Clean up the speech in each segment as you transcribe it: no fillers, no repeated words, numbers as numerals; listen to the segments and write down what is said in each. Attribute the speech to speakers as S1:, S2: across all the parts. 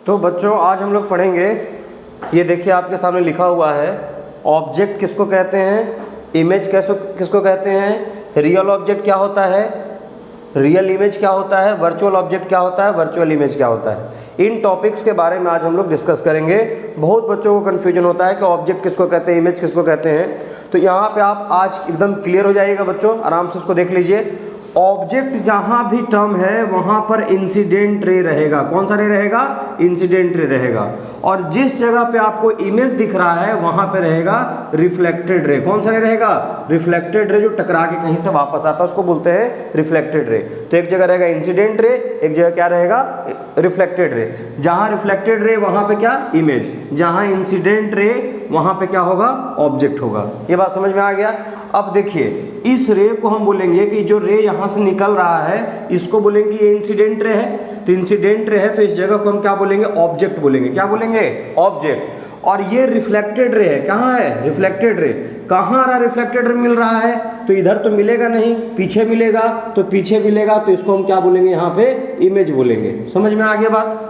S1: तो बच्चों आज हम लोग पढ़ेंगे, ये देखिए आपके सामने लिखा हुआ है, ऑब्जेक्ट किसको कहते हैं, इमेज किसको कहते हैं, रियल ऑब्जेक्ट क्या होता है, रियल इमेज क्या होता है, वर्चुअल ऑब्जेक्ट क्या होता है, वर्चुअल इमेज क्या होता है। इन टॉपिक्स के बारे में आज हम लोग डिस्कस करेंगे। बहुत बच्चों को कन्फ्यूजन होता है कि ऑब्जेक्ट किसको कहते हैं, इमेज किसको कहते हैं। तो यहाँ पे आप आज एकदम क्लियर हो जाइएगा बच्चों, आराम से इसको देख लीजिए। ऑब्जेक्ट जहाँ भी टर्म है वहाँ पर इंसिडेंट रे रहेगा। कौन सा रे रहेगा? इंसिडेंट रे रहेगा। और जिस जगह पे आपको इमेज दिख रहा है वहाँ पे रहेगा रिफ्लेक्टेड रे। कौन सा रे रहेगा? रिफ्लेक्टेड रे, जो टकरा के कहीं से वापस आता है उसको बोलते हैं रिफ्लेक्टेड रे। तो एक जगह रहेगा इंसिडेंट रे, एक जगह क्या रहेगा? Reflected ray. जहाँ रिफ्लेक्टेड रे वहाँ पे क्या? इमेज। जहाँ इंसिडेंट रे वहाँ पे क्या होगा? ऑब्जेक्ट होगा। ये बात समझ में आ गया? अब देखिए, इस रे को हम बोलेंगे कि जो रे यहाँ से निकल रहा है इसको बोलेंगे ये इंसिडेंट रे है। तो इंसिडेंट रे है तो इस जगह को हम क्या बोलेंगे? ऑब्जेक्ट बोलेंगे। क्या बोलेंगे? ऑब्जेक्ट। और ये रिफ्लेक्टेड रे है। कहाँ है? Reflected ray. कहाँ आ रहा? रिफ्लेक्टेड रे मिल रहा है तो इधर तो मिलेगा नहीं, पीछे मिलेगा। तो पीछे मिलेगा तो इसको हम क्या बोलेंगे? यहाँ पे इमेज बोलेंगे। समझ में आ गया बात?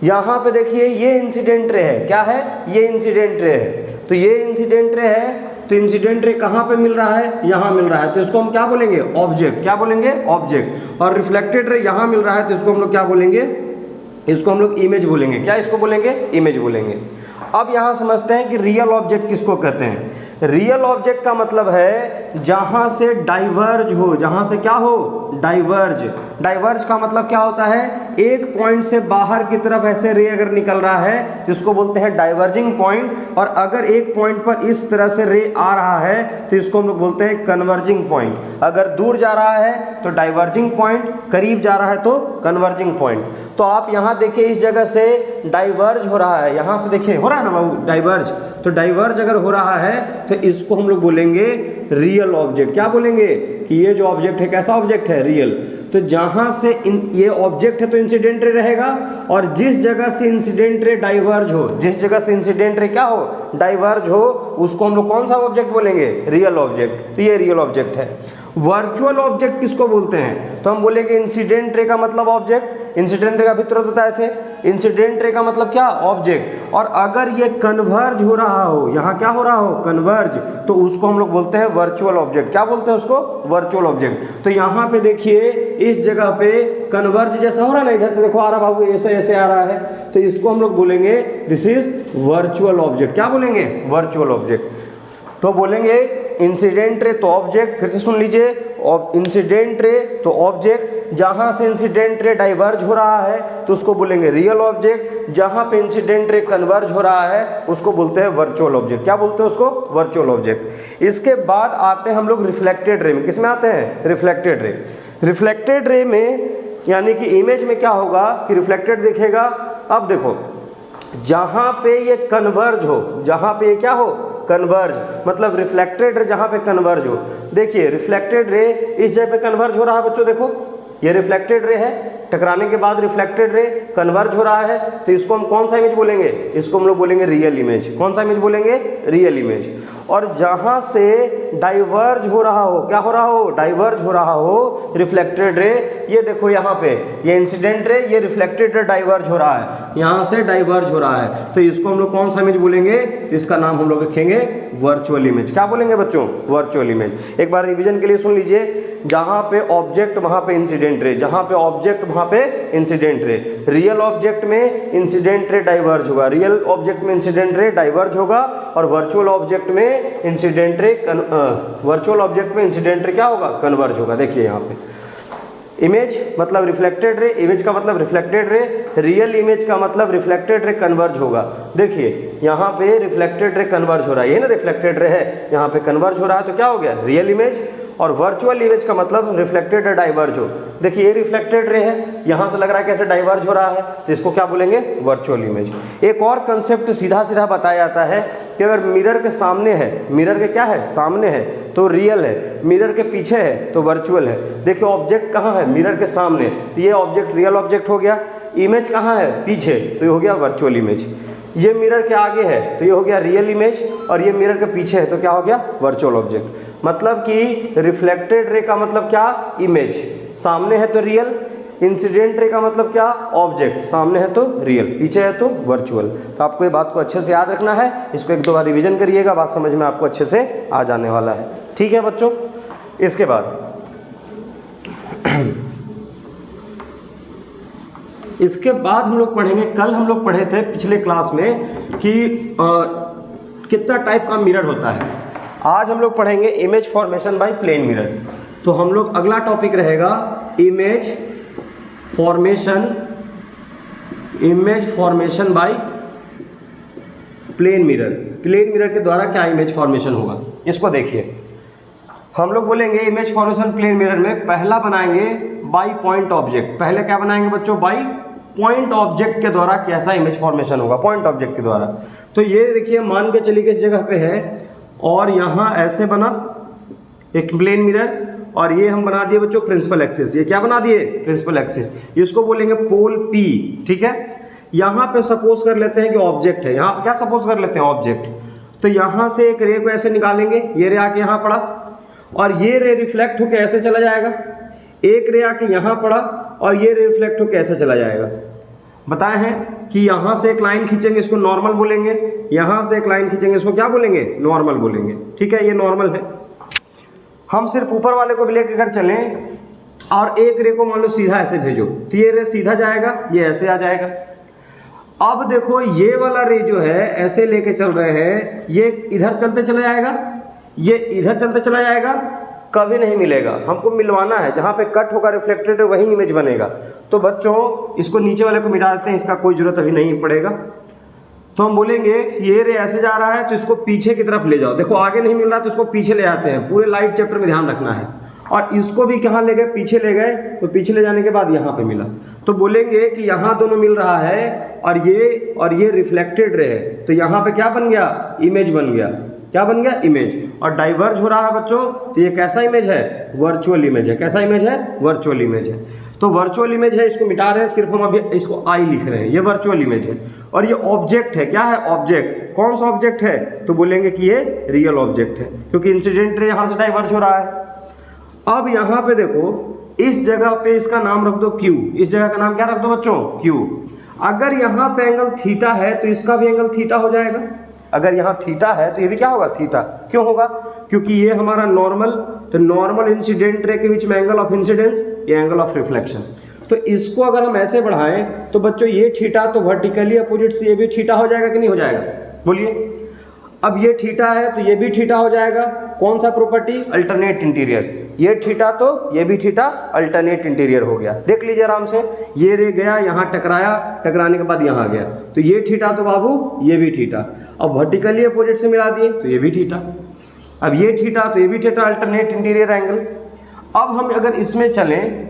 S1: यहाँ पे देखिए ये इंसिडेंट रे है। क्या है? ये इंसिडेंट रे है। तो ये इंसिडेंट रे है तो इंसिडेंट रे कहाँ पे मिल रहा है? यहाँ मिल रहा है तो इसको हम क्या बोलेंगे? ऑब्जेक्ट। क्या बोलेंगे? ऑब्जेक्ट। और रिफ्लेक्टेड रे यहाँ मिल रहा है तो इसको हम लोग क्या बोलेंगे? इसको हम लोग इमेज बोलेंगे। क्या इसको बोलेंगे? इमेज बोलेंगे। अब यहाँ समझते हैं कि रियल ऑब्जेक्ट किसको कहते हैं। रियल ऑब्जेक्ट का मतलब है जहाँ से डाइवर्ज हो। जहाँ से क्या हो? डाइवर्ज। डाइवर्ज का मतलब क्या होता है? एक पॉइंट से बाहर की तरफ ऐसे रे अगर निकल रहा है जिसको बोलते हैं डाइवर्जिंग पॉइंट। और अगर एक पॉइंट पर इस तरह से रे आ रहा है तो इसको हम लोग बोलते हैं कन्वर्जिंग पॉइंट। अगर दूर जा रहा है तो डाइवर्जिंग पॉइंट, करीब जा रहा है तो कन्वर्जिंग पॉइंट। तो आप यहाँ देखिए इस जगह से डाइवर्ज हो रहा है, यहाँ से देखिए हो रहा है ना बाबू डाइवर्ज। तो डाइवर्ज अगर हो रहा है तो इसको हम लोग बोलेंगे रियल ऑब्जेक्ट। क्या बोलेंगे? कि ये जो ऑब्जेक्ट है कैसा ऑब्जेक्ट है? रियल। तो जहां से ये ऑब्जेक्ट है तो इंसिडेंट रे रहेगा। और जिस जगह से इंसिडेंट रे डाइवर्ज हो, जिस जगह से इंसिडेंट रे क्या हो? डाइवर्ज हो, उसको हम लोग कौन सा ऑब्जेक्ट बोलेंगे? Real object. तो ये रियल ऑब्जेक्ट है। वर्चुअल ऑब्जेक्ट किसको बोलते हैं? तो हम बोलेंगे इंसिडेंट रे का मतलब ऑब्जेक्ट। इंसिडेंट रे का भी तुरंत बताए थे। इंसिडेंट रे का मतलब क्या? ऑब्जेक्ट। और अगर ये कन्वर्ज हो रहा हो, यहाँ क्या हो रहा हो? कन्वर्ज, तो उसको हम लोग बोलते हैं वर्चुअल ऑब्जेक्ट। क्या बोलते हैं उसको? Virtual object. तो यहाँ पे देखिए इस जगह पे कन्वर्ज जैसा हो रहा है ना, इधर से देखो आ रहा बाबू, ऐसे ऐसे आ रहा है, तो इसको हम लोग बोलेंगे दिस इज वर्चुअल ऑब्जेक्ट। क्या बोलेंगे? Virtual object. तो बोलेंगे इंसिडेंट रे तो ऑब्जेक्ट। फिर से सुन लीजिए, इंसिडेंट रे तो ऑब्जेक्ट। जहां से इंसिडेंट रे डाइवर्ज हो रहा है तो उसको बोलेंगे रियल ऑब्जेक्ट। जहां पे इंसिडेंट रे कन्वर्ज हो रहा है उसको बोलते हैं वर्चुअल ऑब्जेक्ट। क्या बोलते हैं उसको? Virtual object. इसके बाद आते हैं हम लोग रिफ्लेक्टेड रे में। किस में आते हैं? Reflected ray. रिफ्लेक्टेड रे में यानी कि इमेज में क्या होगा कि रिफ्लेक्टेड दिखेगा। अब देखो जहां पे ये कन्वर्ज हो, जहां पे ये क्या हो? कन्वर्ज, मतलब रिफ्लेक्टेड रे जहां पे कन्वर्ज हो। देखिए रिफ्लेक्टेड रे इस जगह पे कन्वर्ज हो रहा है बच्चों, देखो ये रिफ्लेक्टेड रे है, टकराने के बाद रिफ्लेक्टेड रे कन्वर्ज हो रहा है। तो इसको हम कौन सा इमेज बोलेंगे? इसको हम लोग बोलेंगे रियल इमेज। कौन सा इमेज बोलेंगे? Real image. और जहां से डाइवर्ज हो रहा हो, क्या हो रहा हो? डाइवर्ज हो रहा हो रिफ्लेक्टेड रे, ये देखो यहाँ पे ये इंसिडेंट रे, ये रिफ्लेक्टेड रे डाइवर्ज हो रहा है, यहाँ से डाइवर्ज हो रहा है। तो इसको हम लोग कौन सा इमेज बोलेंगे? तो इसका नाम हम लोग रखेंगे वर्चुअल इमेज। क्या बोलेंगे बच्चों? Virtual image. एक बार रिवीजन के लिए सुन लीजिए, जहां पे ऑब्जेक्ट वहां पे इंसिडेंट रे, जहां पे ऑब्जेक्ट वहां पे इंसिडेंट रे। रियल ऑब्जेक्ट में इंसिडेंट रे डाइवर्ज होगा, रियल ऑब्जेक्ट में इंसिडेंट रे डाइवर्ज होगा। और वर्चुअल ऑब्जेक्ट में इंसिडेंट रे वर्चुअल ऑब्जेक्ट में इंसिडेंट रे क्या होगा? कन्वर्ज होगा। देखिए यहाँ पे इमेज मतलब रिफ्लेक्टेड रे, इमेज का मतलब रिफ्लेक्टेड रे, रियल इमेज का मतलब रिफ्लेक्टेड रे कन्वर्ज होगा। देखिए यहाँ पे रिफ्लेक्टेड रे कन्वर्ज हो रहा है, ये ना रिफ्लेक्टेड रे है, यहाँ पे कन्वर्ज हो रहा है तो क्या हो गया? Real image. और वर्चुअल इमेज का मतलब रिफ्लेक्टेड रे डाइवर्ज हो। देखिए ये रिफ्लेक्टेड रे है, यहाँ से लग रहा है कैसे डाइवर्ज हो रहा है, तो इसको क्या बोलेंगे? Virtual image. एक और कंसेप्ट सीधा सीधा बताया जाता है कि अगर मिरर के सामने है, मिरर के क्या है? सामने है तो रियल है, मिरर के पीछे है तो वर्चुअल है। देखिए ऑब्जेक्ट कहाँ है? मिरर के सामने, तो ये ऑब्जेक्ट रियल ऑब्जेक्ट हो गया। इमेज कहाँ है? पीछे, तो ये हो गया वर्चुअल इमेज। ये मिरर के आगे है तो ये हो गया रियल इमेज, और ये मिरर के पीछे है तो क्या हो गया? Virtual object. मतलब कि रिफ्लेक्टेड रे का मतलब क्या? इमेज। सामने है तो रियल, इंसिडेंट रे का मतलब क्या? ऑब्जेक्ट। सामने है तो रियल, पीछे है तो वर्चुअल। तो आपको ये बात को अच्छे से याद रखना है, इसको एक दो बार रिवीजन करिएगा, बात समझ में आपको अच्छे से आ जाने वाला है। ठीक है बच्चों, इसके बाद हम लोग पढ़ेंगे, कल हम लोग पढ़े थे पिछले क्लास में कि कितना टाइप का मिरर होता है। आज हम लोग पढ़ेंगे image formation by plane mirror. तो हम लोग अगला टॉपिक रहेगा image formation by plane mirror. Plane mirror के द्वारा क्या इमेज फॉर्मेशन होगा, इसको देखिए। हम लोग बोलेंगे इमेज फॉर्मेशन प्लेन मिरर में पहला बनाएंगे बाय पॉइंट ऑब्जेक्ट। पहले क्या बनाएंगे बच्चों? बाय पॉइंट ऑब्जेक्ट के द्वारा कैसा इमेज फॉर्मेशन होगा, पॉइंट ऑब्जेक्ट के द्वारा। तो ये देखिए, मान के चलिए किस जगह पे है और यहाँ ऐसे बना एक प्लेन मिरर, और ये हम बना दिए बच्चों प्रिंसिपल एक्सिस। ये क्या बना दिए? Principal axis. इसको बोलेंगे पोल P। ठीक है, यहाँ पे सपोज कर लेते हैं कि ऑब्जेक्ट है। यहाँ पे क्या सपोज कर लेते हैं? ऑब्जेक्ट। तो यहाँ से एक रे को ऐसे निकालेंगे, ये रे आके यहाँ पड़ा और ये रे रिफ्लेक्ट होकर ऐसे चला जाएगा। एक रे आके यहाँ पड़ा और ये रे रिफ्लेक्ट होकर ऐसे चला जाएगा। बताए हैं कि यहाँ से एक लाइन खींचेंगे, इसको नॉर्मल बोलेंगे। यहाँ से एक लाइन खींचेंगे, इसको क्या बोलेंगे? नॉर्मल बोलेंगे। ठीक है, ये नॉर्मल है। हम सिर्फ ऊपर वाले को भी लेकर अगर चलें और एक रे को मान लो सीधा ऐसे भेजो, तो ये रे सीधा जाएगा, ये ऐसे आ जाएगा। अब देखो, ये वाला रे जो है ऐसे लेके चल रहे हैं, ये इधर चलते चला जाएगा, ये इधर चलते चला जाएगा, कभी नहीं मिलेगा। हमको मिलवाना है, जहाँ पे कट होगा रिफ्लेक्टेड वही इमेज बनेगा। तो बच्चों इसको नीचे वाले को मिटा देते हैं, इसका कोई जरूरत अभी नहीं पड़ेगा। तो हम बोलेंगे ये रे ऐसे जा रहा है तो इसको पीछे की तरफ ले जाओ। देखो आगे नहीं मिल रहा तो इसको पीछे ले आते हैं, पूरे लाइट चैप्टर में ध्यान रखना है। और इसको भी कहाँ ले गए? पीछे ले गए। तो पीछे ले जाने के बाद यहाँ पे मिला, तो बोलेंगे कि यहाँ दोनों मिल रहा है और ये रिफ्लेक्टेड रे है, तो यहाँ पे क्या बन गया? इमेज बन गया। क्या बन गया? इमेज। और डाइवर्ज हो रहा है बच्चों, तो ये कैसा इमेज है? वर्चुअल इमेज है। कैसा इमेज है? वर्चुअल इमेज है। तो वर्चुअल इमेज है, इसको मिटा रहे हैं, सिर्फ हम अभी इसको आई लिख रहे हैं। ये वर्चुअल इमेज है। और ये ऑब्जेक्ट है। क्या है? ऑब्जेक्ट। कौन सा ऑब्जेक्ट है? तो बोलेंगे कि ये रियल ऑब्जेक्ट है, क्योंकि इंसिडेंट रे यहाँ से डाइवर्ज हो रहा है। अब यहाँ पे देखो, इस जगह पे इसका नाम रख दो Q। इस जगह का नाम क्या रख दो बच्चों? Q। अगर यहाँ पे एंगल थीटा है तो इसका भी एंगल थीटा हो जाएगा। अगर यहाँ थीटा है तो ये भी क्या होगा? थीटा। क्यों होगा? क्योंकि ये हमारा नॉर्मल, तो नॉर्मल इंसिडेंट रे के बीच में एंगल ऑफ इंसिडेंस, ये एंगल ऑफ रिफ्लेक्शन। तो इसको अगर हम ऐसे बढ़ाएं तो बच्चों ये थीटा तो वर्टिकली अपोजिट से ये भी थीटा हो जाएगा कि नहीं हो जाएगा? बोलिए। अब ये थीटा है तो ये भी थीटा हो जाएगा। कौन सा प्रॉपर्टी? Alternate interior. ये थीटा तो ये भी थीटा, अल्टरनेट इंटीरियर हो गया। देख लीजिए आराम से, ये रे गया यहाँ टकराया, टकराने के बाद यहाँ गया, तो ये थीटा तो बाबू ये भी थीटा। अब वर्टिकली अपोजिट से मिला दिए तो ये भी थीटा। अब ये थीटा तो ये भी थीटा, अल्टरनेट इंटीरियर एंगल। अब हम अगर इसमें चलें,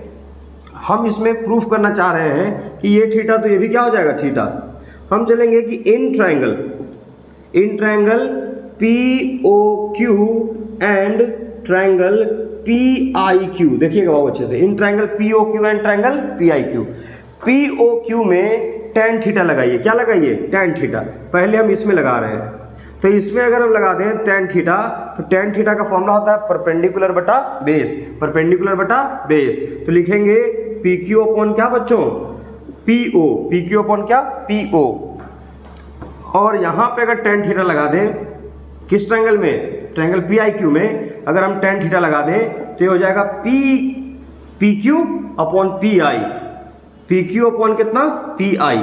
S1: हम इसमें प्रूफ करना चाह रहे हैं कि ये थीटा तो ये भी क्या हो जाएगा? थीटा। हम चलेंगे कि in triangle POQ and triangle PIQ। देखिएगा बहुत अच्छे से, in triangle POQ and triangle PIQ। POQ में tan थीटा लगाइए। क्या लगाइए? tan theta. पहले हम इसमें लगा रहे हैं, तो इसमें अगर हम लगा दें tan थीटा, तो tan थीटा का फॉर्मूला होता है परपेंडिकुलर बटा बेस। परपेंडिकुलर बटा बेस, तो लिखेंगे PQ अपॉन क्या बच्चों? PO। PQ अपॉन क्या? PO। और यहाँ पे अगर tan थीटा लगा दें, किस ट्रायंगल में? ट्रायंगल PIQ में अगर हम tan थीटा लगा दें तो ये हो जाएगा PQ upon PI। PQ upon कितना? PI।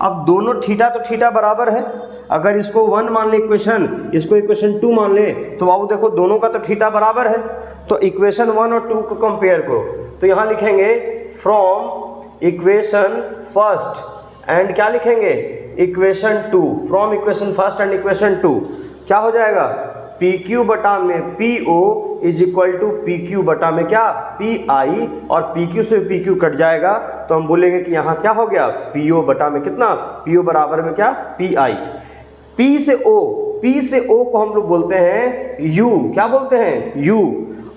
S1: अब दोनों थीटा तो थीटा बराबर है। अगर इसको 1 मान ले इक्वेशन, इसको इक्वेशन 2 मान ले, तो बाबू देखो दोनों का तो थीटा बराबर है। तो इक्वेशन 1 और 2 को कंपेयर करो, तो यहाँ लिखेंगे फ्रॉम इक्वेशन फर्स्ट एंड क्या लिखेंगे? Equation 2। From equation first and equation 2 क्या हो जाएगा? PQ बटा में PO is equal to PQ बटा में क्या? PI। और PQ से PQ कट जाएगा तो हम बोलेंगे कि यहाँ क्या हो गया? PO बटा में कितना? PO बराबर में क्या? PI। P से O को हम लोग बोलते हैं U। क्या बोलते हैं? U।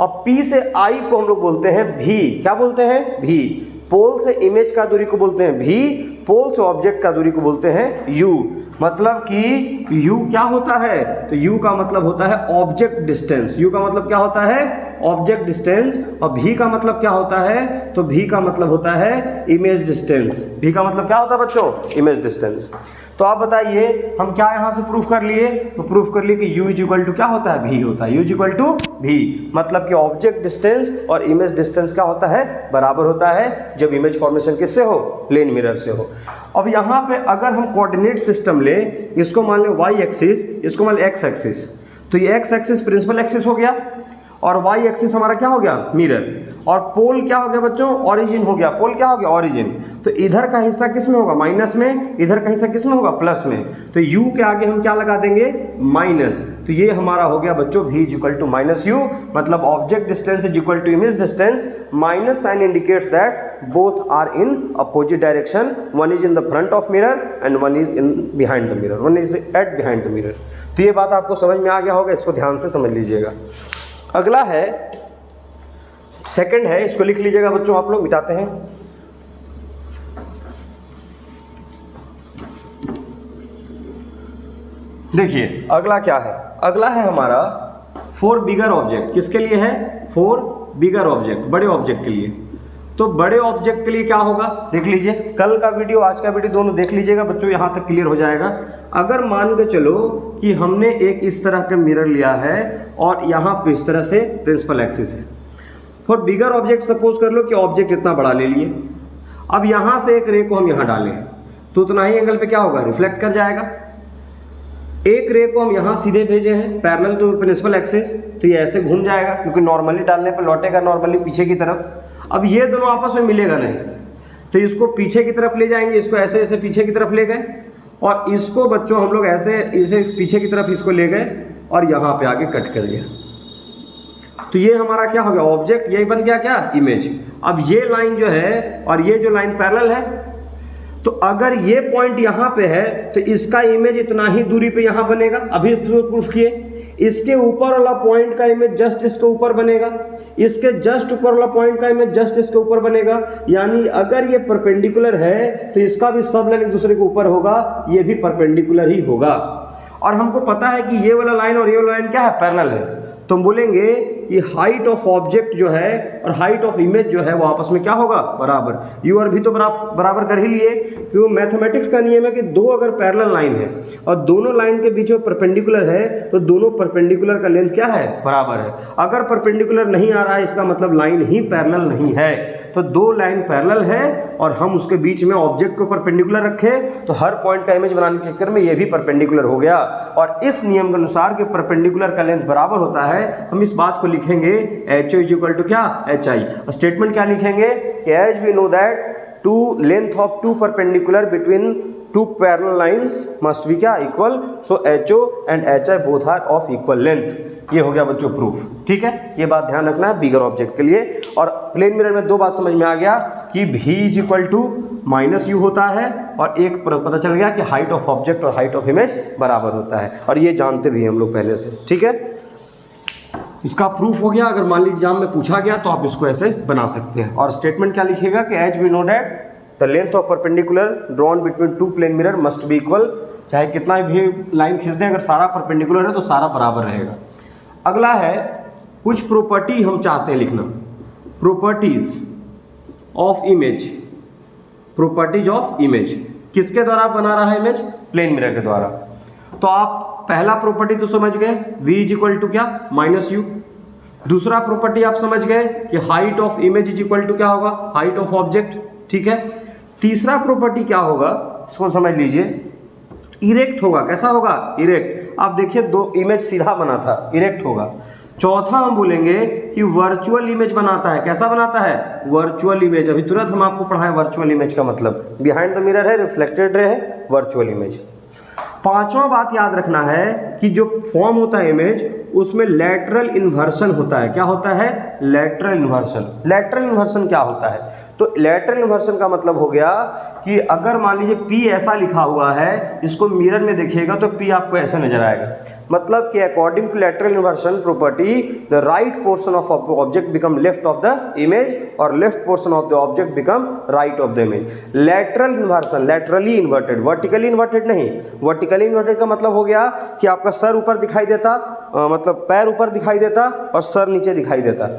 S1: और P से I को हम लोग बोलते हैं V। क्या बोलते हैं? V। पोल से इमेज का दूरी को बोलते हैं V, पोल से ऑब्जेक्ट का दूरी को बोलते हैं U। मतलब कि u क्या होता है, तो u का मतलब होता है ऑब्जेक्ट डिस्टेंस। u का मतलब क्या होता है, ऑब्जेक्ट डिस्टेंस। और v का मतलब क्या होता है, तो v का मतलब होता है इमेज डिस्टेंस। v का मतलब क्या होता है बच्चों, इमेज डिस्टेंस। तो आप बताइए हम क्या यहाँ से प्रूफ कर लिए, तो प्रूफ कर लिए कि u इज इक्वल टू क्या होता है, v होता है। u is equal to v, मतलब कि ऑब्जेक्ट डिस्टेंस और इमेज डिस्टेंस क्या होता है, बराबर होता है, जब इमेज फॉर्मेशन किससे हो, प्लेन मिरर से हो। अब यहाँ पे अगर हम कोऑर्डिनेट सिस्टम ले, इसको मान लो y एक्सिस, इसको मान लो x एक्सिस, तो ये x एक्सिस प्रिंसिपल एक्सिस हो गया और y एक्सिस हमारा क्या हो गया, मिरर। और पोल क्या हो गया बच्चों, ओरिजिन हो गया। पोल क्या हो गया, ओरिजिन। तो इधर का हिस्सा किस में होगा, माइनस में, इधर का हिस्सा किस में होगा, प्लस में। तो u के आगे हम क्या लगा देंगे, माइनस। तो ये हमारा हो गया बच्चों v is equal to minus u, मतलब object distance is equal to image distance. Minus sign indicates that both are in opposite direction, one is in the front of mirror and one is in behind the mirror, one is at behind the mirror. तो ये बात आपको समझ में आ गया होगा, इसको ध्यान से समझ लीजिएगा। अगला है, सेकंड है, इसको लिख लीजिएगा बच्चों आप लोग, मिटाते हैं। देखिए अगला क्या है, अगला है हमारा फॉर बिगर ऑब्जेक्ट। किसके लिए है, फॉर बिगर ऑब्जेक्ट, बड़े ऑब्जेक्ट के लिए। तो बड़े ऑब्जेक्ट के लिए क्या होगा, देख लीजिए, कल का वीडियो आज का वीडियो दोनों देख लीजिएगा बच्चों, यहाँ तक क्लियर हो जाएगा। अगर मान के चलो कि हमने एक इस तरह का मिरर लिया है और यहाँ पे इस तरह से प्रिंसिपल एक्सिस है। फॉर बिगर ऑब्जेक्ट सपोज कर लो कि ऑब्जेक्ट इतना बड़ा ले लिए, अब यहाँ से एक रे को हम यहाँ डालें तो उतना ही एंगल पे क्या होगा, रिफ्लेक्ट कर जाएगा। एक रे को हम यहाँ सीधे भेजे हैं पैरेलल टू प्रिंसिपल एक्सिस, तो ये ऐसे घूम जाएगा क्योंकि नॉर्मली डालने पर लौटेगा नॉर्मली पीछे की तरफ। अब ये दोनों आपस में मिलेगा नहीं, तो इसको पीछे की तरफ ले जाएंगे, इसको ऐसे ऐसे पीछे की तरफ ले गए और इसको बच्चों हम लोग ऐसे इसे पीछे की तरफ इसको ले गए और यहाँ पे आके कट कर दिया। तो ये हमारा क्या हो गया, ऑब्जेक्ट, यही बन गया क्या, इमेज। अब ये लाइन जो है और ये जो लाइन पैरेलल है, तो अगर ये पॉइंट यहाँ पे है तो इसका इमेज इतना ही दूरी पे यहाँ बनेगा, अभी प्रूफ किए। इसके ऊपर वाला पॉइंट का इमेज जस्ट इसके ऊपर बनेगा, इसके जस्ट ऊपर वाला पॉइंट का इमेज जस्ट इसके ऊपर बनेगा। यानी अगर ये परपेंडिकुलर है तो इसका भी सब लाइन एक दूसरे के ऊपर होगा, ये भी परपेंडिकुलर ही होगा। और हमको पता है कि ये वाला लाइन और ये वाला लाइन क्या है, पैरेलल है। तो हम बोलेंगे कि हाइट ऑफ ऑब्जेक्ट जो है और हाइट ऑफ इमेज जो है वो आपस में क्या होगा, बराबर। यू और भी तो बराबर कर ही लिए, क्योंकि मैथमेटिक्स का नियम है कि दो अगर पैरेलल लाइन है और दोनों लाइन के बीच में परपेंडिकुलर है तो दोनों परपेंडिकुलर का लेंथ क्या है, बराबर है। अगर परपेंडिकुलर नहीं आ रहा है इसका मतलब लाइन ही पैरेलल नहीं है। तो दो लाइन पैरेलल है और हम उसके बीच में ऑब्जेक्ट को परपेंडिकुलर रखे तो हर पॉइंट का इमेज बनाने के चक्कर में ये भी परपेंडिकुलर हो गया। और इस नियम के अनुसार कि परपेंडिकुलर का लेंथ बराबर होता है, हम इस बात को लिखेंगे HO इज इक्वल टू क्या, HI। स्टेटमेंट क्या लिखेंगे कि as we know that two length of two perpendicular between two parallel lines must be क्या, equal. So HO and HI both are of equal length. ये हो गया बच्चों proof, ठीक है। ये बात ध्यान रखना है बिगर ऑब्जेक्ट के लिए। और प्लेन मिरर में दो बात समझ में आ गया कि v is equal to minus u होता है और एक पता चल गया कि हाइट ऑफ ऑब्जेक्ट और हाइट ऑफ इमेज बराबर होता है, और ये जानते भी हम लोग पहले से, ठीक है। इसका प्रूफ हो गया। अगर मान लीजिए एग्जाम में पूछा गया तो आप इसको ऐसे बना सकते हैं। और स्टेटमेंट क्या लिखिएगा कि as we know that the length of perpendicular drawn between two plane mirror must be equal. चाहे कितना भी लाइन खींच दें, अगर सारा परपेंडिकुलर है तो सारा बराबर रहेगा। अगला है कुछ प्रॉपर्टी हम चाहते हैं लिखना, properties of image. Properties of image किसके द्वारा बना रहा है इमेज, प्लेन मिरर के द्वारा। तो आप पहला प्रॉपर्टी तो समझ गए v इज इक्वल टू क्या, माइनस यू। दूसरा प्रॉपर्टी आप समझ गए कि height of image is equal to क्या होगा, हाइट ऑफ ऑब्जेक्ट, ठीक है। तीसरा प्रॉपर्टी क्या होगा, इसको समझ लीजिए, इरेक्ट होगा। कैसा होगा, इरेक्ट। आप देखिए दो इमेज सीधा बना था, इरेक्ट होगा। चौथा हम बोलेंगे कि वर्चुअल इमेज बनाता है। कैसा बनाता है, वर्चुअल इमेज। अभी तुरंत हम आपको पढ़ाएं वर्चुअल इमेज का मतलब, बिहाइंड द मिरर है, रिफ्लेक्टेड रे है, वर्चुअल इमेज। पांचवा बात याद रखना है कि जो फॉर्म होता है इमेज उसमें लैटरल इन्वर्सन होता है। क्या होता है, लेटरल इन्वर्सन। लेटरल इन्वर्सन क्या होता है? तो लेटरल इन्वर्सन का मतलब हो गया कि अगर मान लीजिए P ऐसा लिखा हुआ है, इसको मिरर में देखिएगा तो P आपको ऐसा नजर आएगा। मतलब कि according to lateral inversion property the right portion of object become left of the image और left portion of the object become right of the image. Lateral inversion, laterally inverted, vertically inverted नहीं। Vertically inverted का मतलब हो गया कि आपका sir ऊपर दिखाई देता, मतलब पैर ऊपर दिखाई देता और सर नीचे दिखाई देता।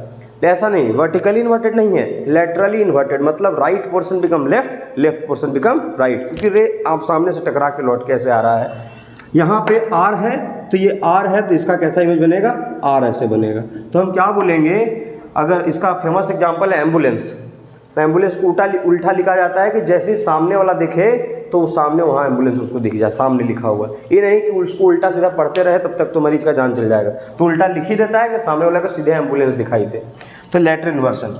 S1: ऐसा नहीं, वर्टिकली इन्वर्टेड नहीं है, लेटरली इन्वर्टेड मतलब right portion become left, left portion become right. क्योंकि रे आप सामने से टकरा के लौट कैसे आ रहा है, यहाँ पे R है तो ये R है तो इसका कैसा इमेज बनेगा, R ऐसे बनेगा। तो हम क्या बोलेंगे, अगर इसका फेमस एग्जांपल है एम्बुलेंस, तो एम्बुलेंस को उल्टा लिखा जाता है कि जैसे सामने वाला दिखे तो उस सामने वहाँ एम्बुलेंस उसको दिख जाए, सामने लिखा हुआ। ये नहीं कि उसको उल्टा सीधा पढ़ते रहे तब तक तो मरीज का जान चल जाएगा, तो उल्टा लिख ही देता है कि सामने वाला को सीधे एम्बुलेंस दिखाई दे। तो लेटरल इन्वर्सन।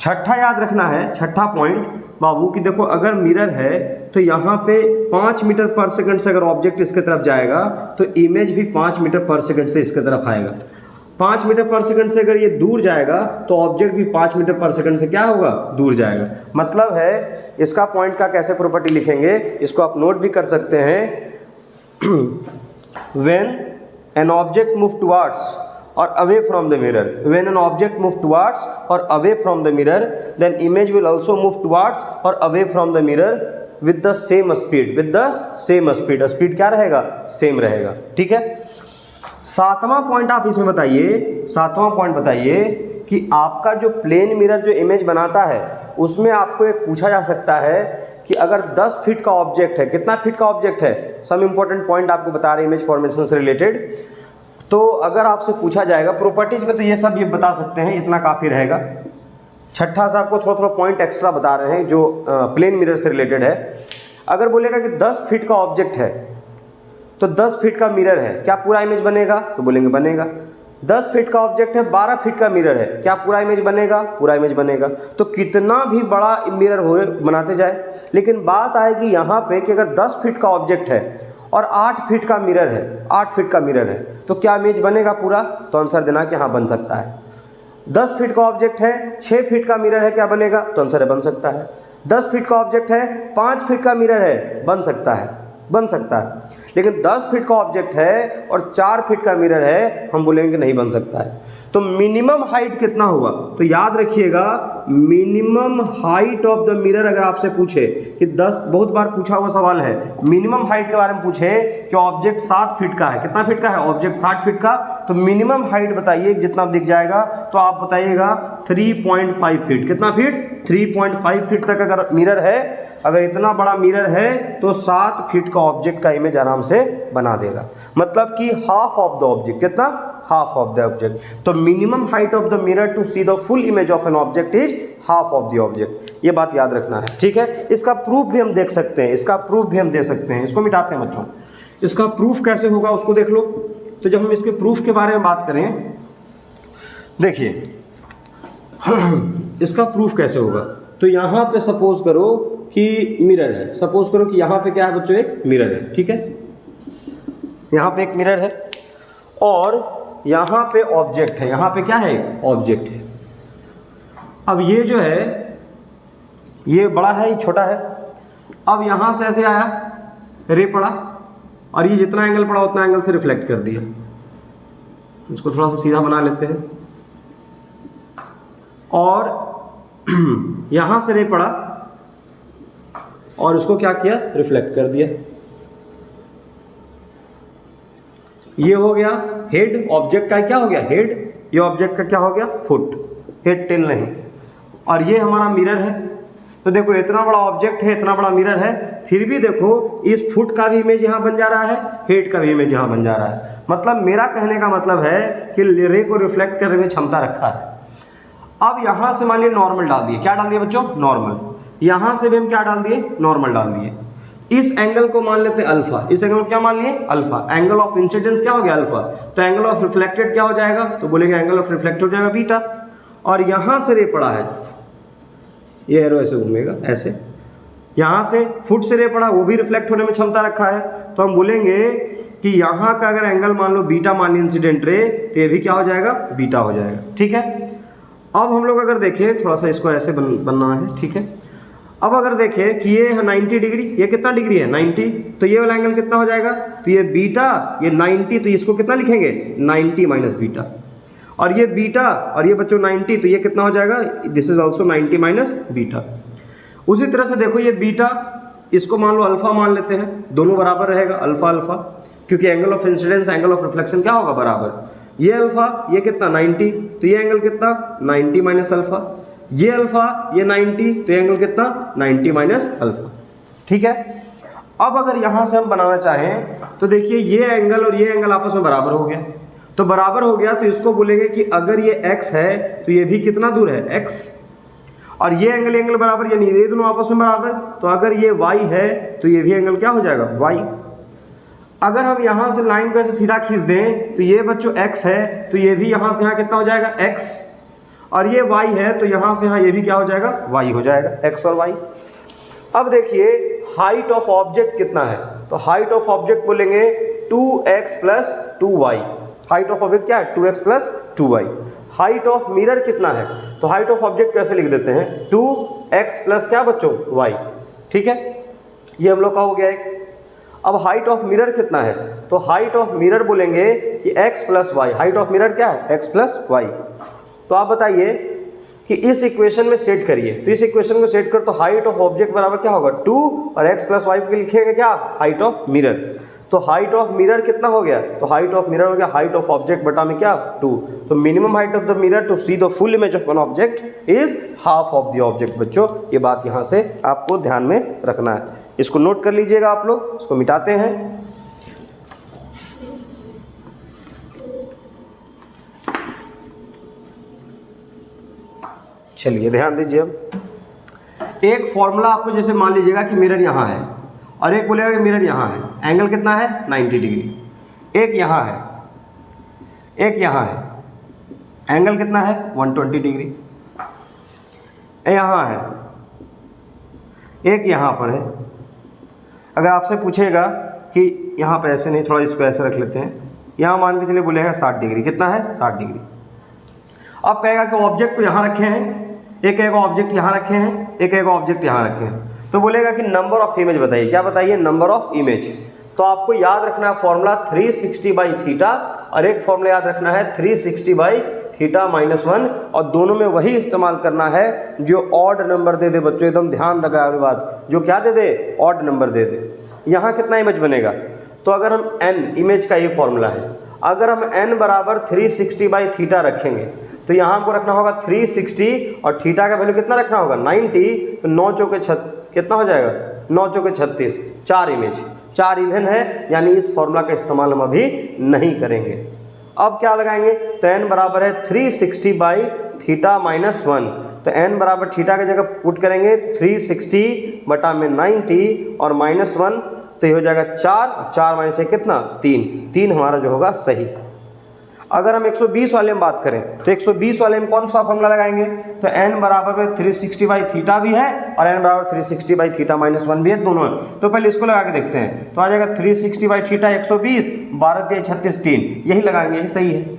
S1: छठा याद रखना है, छठा पॉइंट बाबू की देखो, अगर मिरर है तो यहाँ पे 5 मीटर पर सेकंड से अगर ऑब्जेक्ट इसके तरफ जाएगा तो इमेज भी 5 मीटर पर सेकंड से इसके तरफ आएगा। 5 मीटर पर सेकंड से अगर ये दूर जाएगा तो ऑब्जेक्ट भी 5 मीटर पर सेकंड से क्या होगा, दूर जाएगा। मतलब है इसका पॉइंट का कैसे प्रॉपर्टी लिखेंगे, इसको आप नोट भी कर सकते हैं। When an object move towards or away from the mirror, when an object move towards or away from the mirror, then image will also move towards or away from the mirror with the same speed, with the same speed। Speed क्या रहेगा, same रहेगा। ठीक है। सातवां point आप इसमें बताइए, सातवां पॉइंट बताइए कि आपका जो प्लेन मिरर जो इमेज बनाता है उसमें आपको एक पूछा जा सकता है कि अगर 10 फीट का ऑब्जेक्ट है, कितना फीट का ऑब्जेक्ट है, सम इंपॉर्टेंट पॉइंट आपको बता रहे हैं इमेज फॉर्मेशन से रिलेटेड। तो अगर आपसे पूछा जाएगा प्रॉपर्टीज में तो ये सब ये बता सकते हैं, इतना काफ़ी रहेगा। छठा से आपको थोड़ा थोड़ा पॉइंट एक्स्ट्रा बता रहे हैं जो प्लेन मिरर से रिलेटेड है। अगर बोलेगा कि 10 फीट का ऑब्जेक्ट है तो 10 फीट का मिरर है, क्या पूरा इमेज बनेगा, तो बोलेंगे बनेगा। 10 फीट का ऑब्जेक्ट है, 12 फीट का मिरर है, क्या पूरा इमेज बनेगा, पूरा इमेज बनेगा। तो कितना भी बड़ा मिरर हो बनाते जाए, लेकिन बात आएगी यहाँ पे कि अगर 10 फीट का ऑब्जेक्ट है और 8 फीट का मिरर है, 8 फीट का मिरर है, तो क्या इमेज बनेगा पूरा, तो आंसर देना कि हाँ बन सकता है। 10 फीट का ऑब्जेक्ट है, 6 फीट का मिरर है, क्या बनेगा, तो आंसर है बन सकता है। 10 फीट का ऑब्जेक्ट है, 5 फीट का मिरर है, बन सकता है, बन सकता है। लेकिन 10 फीट का ऑब्जेक्ट है और 4 फीट का मिरर है, हम बोलेंगे नहीं बन सकता है। तो मिनिमम हाइट कितना होगा, तो याद रखिएगा minimum height of the mirror अगर आपसे पूछे कि 10, बहुत बार पूछा हुआ सवाल है, मिनिमम हाइट के बारे में पूछे कि ऑब्जेक्ट 7 फीट का है, कितना फीट का है ऑब्जेक्ट, 60 फीट का, तो मिनिमम हाइट बताइए जितना दिख जाएगा, तो आप बताइएगा 3.5 फीट। कितना फीट, 3.5 फीट तक अगर मिरर है, अगर इतना बड़ा मिरर है तो 7 फीट का ऑब्जेक्ट का इमेज आराम से बना देगा। मतलब कि हाफ ऑफ द ऑब्जेक्ट, कितना, हाफ ऑफ द ऑब्जेक्ट। तो minimum height of the mirror to see the full image of an object is half of the object. ये बात याद रखना है, ठीक है। इसका प्रूफ भी हम देख सकते हैं, इसका प्रूफ भी हम दे सकते हैं। इसको मिटाते हैं बच्चों, इसका प्रूफ कैसे होगा उसको देख लो। तो जब हम इसके प्रूफ के बारे में बात करें, देखिए इसका प्रूफ कैसे होगा। तो यहाँ पे सपोज करो कि मिरर है, सपोज करो कि यहाँ पे क्या है बच्चों, एक मिरर है, ठीक है। यहाँ पे एक मिरर है और यहाँ पे ऑब्जेक्ट है, यहाँ पे क्या है, एक ऑब्जेक्ट है। अब ये जो है ये बड़ा है, ये छोटा है। अब यहाँ से ऐसे आया, रे पड़ा और ये जितना एंगल पड़ा उतना एंगल से रिफ्लेक्ट कर दिया। इसको थोड़ा सा सीधा बना लेते हैं। और यहाँ से रे पड़ा और उसको क्या किया, रिफ्लेक्ट कर दिया। ये हो गया हेड, ऑब्जेक्ट का क्या हो गया, हेड। ये ऑब्जेक्ट का क्या हो गया, फुट, हेड टेल नहीं। और ये हमारा मिरर है। तो देखो इतना बड़ा ऑब्जेक्ट है, इतना बड़ा मिरर है, फिर भी देखो इस फुट का भी इमेज यहाँ बन जा रहा है, हेड का भी इमेज यहाँ बन जा रहा है। मतलब मेरा कहने का मतलब है कि रे को रिफ्लेक्ट करने में क्षमता रखा है। अब यहाँ से मान लिया नॉर्मल डाल दिए, क्या डाल दिए बच्चों, नॉर्मल। यहाँ से भी हम क्या डाल दिए, नॉर्मल डाल दिए। इस एंगल को मान लेते हैं अल्फा, इस एंगल को क्या मान लिए, अल्फा। एंगल ऑफ इंसिडेंस क्या हो गया, अल्फा। तो एंगल ऑफ रिफ्लेक्टेड क्या हो जाएगा, तो बोलेंगे एंगल ऑफ रिफ्लेक्टेड हो जाएगा बीटा। और यहाँ से रे पड़ा है, ये एरो ऐसे घूमेगा ऐसे, यहाँ से फुट से रे पड़ा, वो भी रिफ्लेक्ट होने में क्षमता रखा है। तो हम बोलेंगे कि यहाँ का अगर एंगल मान लो बीटा मान ली इंसिडेंट रे, तो ये भी क्या हो जाएगा, बीटा हो जाएगा, ठीक है। अब हम लोग अगर देखें, थोड़ा सा इसको ऐसे बनना है, ठीक है। अब अगर देखें कि ये है 90 डिग्री, ये कितना डिग्री है 90, तो ये वाला एंगल कितना हो जाएगा, तो ये बीटा, ये 90, तो इसको कितना लिखेंगे 90 माइनस बीटा, और ये बीटा और ये बच्चों 90, तो ये कितना हो जाएगा, this is also 90 minus beta. उसी तरह से देखो ये बीटा, इसको मान लो अल्फा मान लेते हैं, दोनों बराबर रहेगा अल्फा अल्फा, क्योंकि angle of incidence angle of reflection क्या होगा बराबर, ये अल्फा ये कितना 90, तो ये एंगल कितना 90 माइनस अल्फा, ये अल्फा ये 90, तो ये एंगल कितना 90 माइनस अल्फा, ठीक है। अब अगर यहाँ से हम बनाना चाहें तो देखिए ये एंगल और ये एंगल आपस में बराबर हो गया, तो बराबर हो गया तो इसको बोलेंगे कि अगर ये x है तो ये भी कितना दूर है x, और ये एंगल बराबर, यानी ये दोनों आपस में बराबर, तो अगर ये y है तो ये भी एंगल क्या हो जाएगा y। अगर हम यहाँ से लाइन को ऐसे सीधा खींच दें तो ये बच्चों x है, तो ये भी यहाँ से यहाँ कितना हो जाएगा x, और ये y है तो यहाँ से यहाँ ये भी क्या हो जाएगा y हो जाएगा, x और y। अब देखिए हाइट ऑफ ऑब्जेक्ट कितना है, तो हाइट ऑफ ऑब्जेक्ट बोलेंगे 2x plus 2y, height of object क्या है 2x plus 2y। Height of mirror कितना है, तो हाइट ऑफ ऑब्जेक्ट कैसे लिख देते हैं 2x प्लस क्या बच्चों y, ठीक है, ये हम लोग का हो गया एक। अब हाइट ऑफ मिरर कितना है, तो हाइट ऑफ मिरर बोलेंगे कि x plus Y, height of mirror क्या है x प्लस वाई। तो आप बताइए कि इस इक्वेशन में सेट करिए, तो इस इक्वेशन को सेट कर, तो हाइट ऑफ ऑब्जेक्ट बराबर क्या होगा 2 और x प्लस वाई को लिखेंगे क्या हाइट ऑफ मिरर, तो हाइट ऑफ मिरर कितना हो गया, तो हाइट ऑफ मिरर हो गया हाइट ऑफ ऑब्जेक्ट बटा में क्या 2, तो minimum height of the mirror to see the full image of an object is half of the object. बच्चों ये बात यहाँ से आपको ध्यान में रखना है, इसको नोट कर लीजिएगा आप लोग, इसको मिटाते हैं। चलिए ध्यान दीजिए, अब एक फॉर्मूला आपको जैसे मान लीजिएगा कि मिरर यहाँ है और एक बोलेगा कि मिरर यहाँ है, एंगल कितना है 90 डिग्री, एक यहाँ है एक यहाँ है, एंगल कितना है 120 डिग्री, यहाँ है एक यहाँ पर है। अगर आपसे पूछेगा कि यहाँ पे ऐसे नहीं, थोड़ा इसको ऐसे रख लेते हैं, यहाँ मान के चलिए बोलेगा 60 डिग्री, कितना है 60 डिग्री। अब कहेगा कि ऑब्जेक्ट को यहाँ रखे हैं, एक ऑब्जेक्ट यहाँ रखे हैं, एक ऑब्जेक्ट यहाँ रखे हैं, तो बोलेगा कि नंबर ऑफ इमेज बताइए, क्या बताइए नंबर ऑफ इमेज। तो आपको याद रखना है फॉर्मूला 360 बाई थीटा, और एक फॉर्मूला याद रखना है 360 बाई थीटा माइनस 1, और दोनों में वही इस्तेमाल करना है जो ऑड नंबर दे दे। बच्चों एकदम ध्यान रखा है बात, जो क्या दे दे ऑड नंबर दे दे। यहाँ कितना इमेज बनेगा, तो अगर हम n इमेज का ये फॉर्मूला है, अगर हम n बराबर 360 बाई थीटा रखेंगे तो यहाँ हमको रखना होगा 360 और थीटा का वैल्यू कितना रखना होगा 90, तो 9 चौके कितना हो जाएगा 9 चौके 36, 4 इमेज, 4 इवन है, यानी इस फॉर्मूला का इस्तेमाल हम अभी नहीं करेंगे। अब क्या लगाएंगे, तो n बराबर है 360 बाई थीटा माइनस 1, तो n बराबर थीटा की जगह पुट करेंगे 360 बटा में 90 और माइनस 1, तो ये हो जाएगा 4, 4 माइनस से कितना 3 हमारा जो होगा सही। अगर हम 120 वाले में बात करें तो 120 वाले में कौन सा फॉर्मूला लगाएंगे, तो n बराबर में 360 बाई थीटा भी है और n बराबर 360 बाई थीटा माइनस 1 भी है, दोनों है। तो पहले इसको लगा के देखते हैं, तो आ जाएगा 360 बाई थीटा 120, 12 के 36 3, यही लगाएंगे, यही सही है।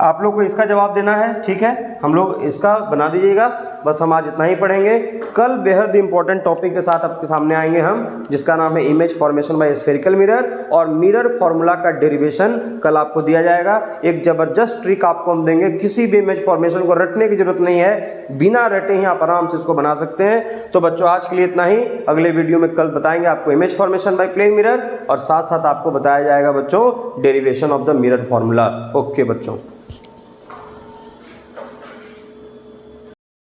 S1: आप लोग को इसका जवाब देना है, ठीक है, हम लोग इसका बना दीजिएगा। बस हम आज इतना ही पढ़ेंगे, कल बेहद इंपॉर्टेंट टॉपिक के साथ आपके सामने आएंगे हम, जिसका नाम है image formation bye spherical mirror, और मिरर फॉर्मूला का डेरिवेशन कल आपको दिया जाएगा। एक ज़बरदस्त ट्रिक आपको हम देंगे, किसी भी इमेज फॉर्मेशन को रटने की जरूरत नहीं है, बिना रटे ही आप आराम से इसको बना सकते हैं। तो बच्चों आज के लिए इतना ही, अगले वीडियो में कल बताएंगे आपको image formation by plane mirror, और साथ साथ आपको बताया जाएगा बच्चों derivation of the mirror formula. Okay बच्चों।